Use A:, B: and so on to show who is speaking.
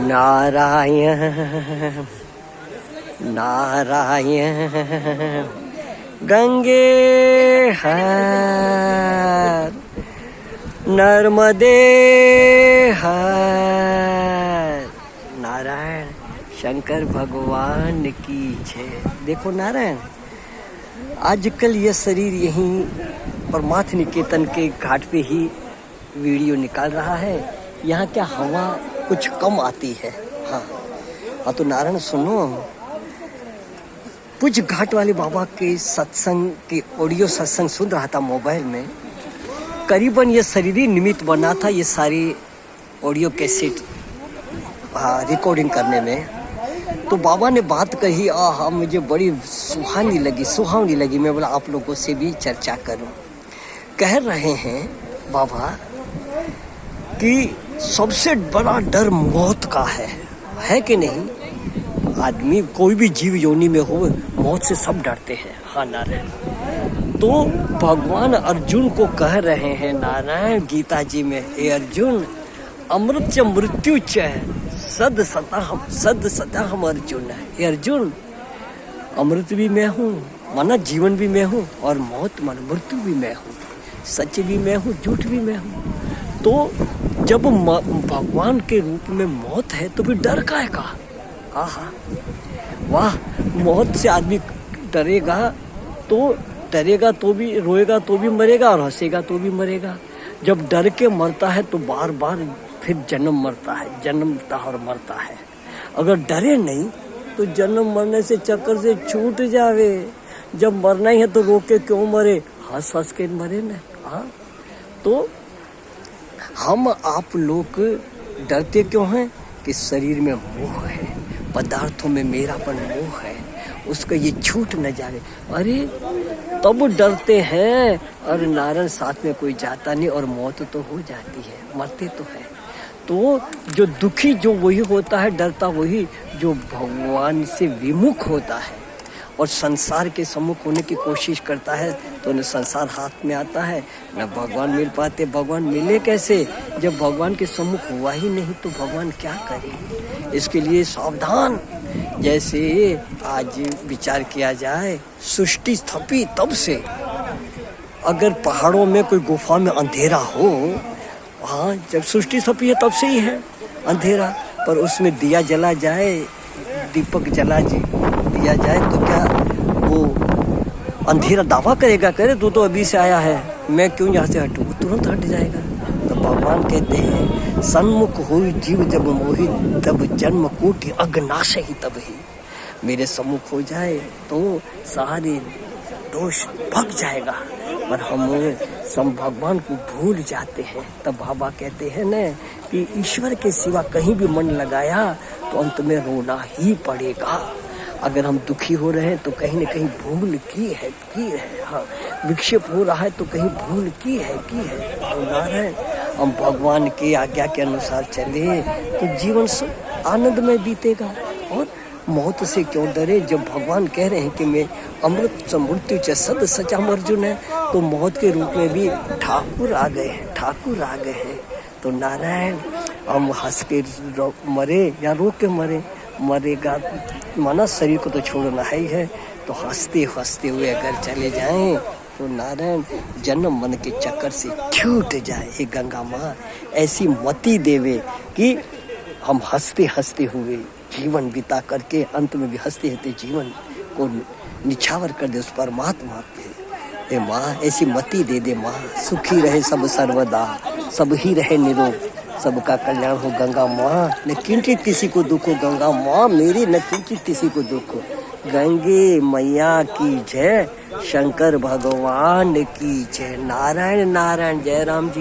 A: नारायण नारायण गंगे हर नर्मदे हर। नारायण शंकर भगवान की जय। देखो नारायण, आजकल ये शरीर यहीं परमार्थ निकेतन के घाट पे ही वीडियो निकाल रहा है। यहाँ क्या हवा कुछ कम आती है। हाँ तो नारायण सुनो, कुछ घाट वाले बाबा के सत्संग के ऑडियो सत्संग सुन रहा था मोबाइल में। करीबन ये शरीरी निमित्त बना था ये सारी ऑडियो कैसेट रिकॉर्डिंग करने में। तो बाबा ने बात कही, मुझे बड़ी सुहावनी लगी। मैं बोला आप लोगों से भी चर्चा करूं। कह रहे हैं बाबा कि सबसे बड़ा डर मौत का है कि नहीं। आदमी कोई भी जीव योनि में हो, मौत से सब डरते हैं। हाँ नारायण, तो भगवान अर्जुन को कह रहे हैं नारायण गीता जी में, हे अर्जुन अमृत च मृत्यु च सद सता हम अर्जुन है। हे अर्जुन, अमृत भी मैं हूँ माना जीवन भी मैं हूँ, और मौत माना मृत्यु भी मैं हूँ, सच भी मैं हूँ, झूठ भी मैं हूँ। तो जब भगवान के रूप में मौत है तो फिर डर काहे का। आहा वाह, मौत से आदमी डरेगा तो भी, रोएगा तो भी मरेगा, और हंसेगा तो भी मरेगा। जब डर के मरता है तो बार बार फिर जन्मता और मरता है। अगर डरे नहीं तो जन्म मरने से चक्कर से छूट जावे। जब मरना ही है तो रो के क्यों मरे, हंस हंस के मरे न। हाँ, तो हम आप लोग डरते क्यों हैं कि शरीर में मोह है, पदार्थों में मेरापन मोह है, उसका ये छूट न जाए। अरे तब डरते हैं, और नारायण साथ में कोई जाता नहीं और मौत तो हो जाती है, मरते तो है। तो जो दुखी जो वही होता है, डरता वही जो भगवान से विमुख होता है और संसार के सम्मुख होने की कोशिश करता है। तो न संसार हाथ में आता है, न भगवान मिल पाते। भगवान मिले कैसे जब भगवान के सम्मुख हुआ ही नहीं, तो भगवान क्या करे। इसके लिए सावधान। जैसे आज विचार किया जाए, सृष्टि स्थपी तब से, अगर पहाड़ों में कोई गुफा में अंधेरा हो, हाँ जब सृष्टि स्थपी है तब से ही है अंधेरा, पर उसमें दिया जला जाए, दीपक जला दिया जाए तो क्या वो अंधेरा दावा करेगा, करे तो अभी से आया है, मैं क्यों यहाँ से हटूँ, तुरंत हट जाएगा। तो भगवान कहते हैं सन्मुख हुई जीव जब मोहि, तब जन्म कोटि अज्ञानाश ही तब ही। मेरे सम्मुख हो जाए तो सारे दोष भग जाएगा, पर हम सब भगवान को भूल जाते हैं। तब बाबा कहते हैं न कि ईश्वर के सिवा कहीं भी मन लगाया तो अंत में रोना ही पड़ेगा। अगर हम दुखी हो रहे हैं तो कहीं न कहीं भूल की है। हाँ, विक्षेप हो रहा है तो कहीं भूल की है। तो नारायण, हम भगवान की आज्ञा के अनुसार चले तो जीवन आनंद में बीतेगा। और मौत से क्यों डरे, जब भगवान कह रहे हैं कि मैं अमृत च मृत्यु च सद सच हम अर्जुन है, तो मौत के रूप में भी ठाकुर आ गए हैं। तो नारायण, हम हंस के मरे या रो के मरेगा माना शरीर को तो छोड़ना ही है। तो हंसते हुए अगर चले जाएं तो नारायण जन्म मन के चक्कर से छूट जाए। हे गंगा माँ, ऐसी मति देवे कि हम हंसते हुए जीवन बिता करके अंत में भी हंसते जीवन को निछावर कर दे उस परमात्मा पे। माँ ऐसी मति दे माँ, सुखी रहे सब सर्वदा, सब ही रहे निरोग, सबका कल्याण हो गंगा माँ। न किंचित किसी को दुख हो गंगा माँ मेरी, न किंचित किसी को दुख हो। गंगे मैया की जय, शंकर भगवान की जय। नारायण नारायण, जय राम जी।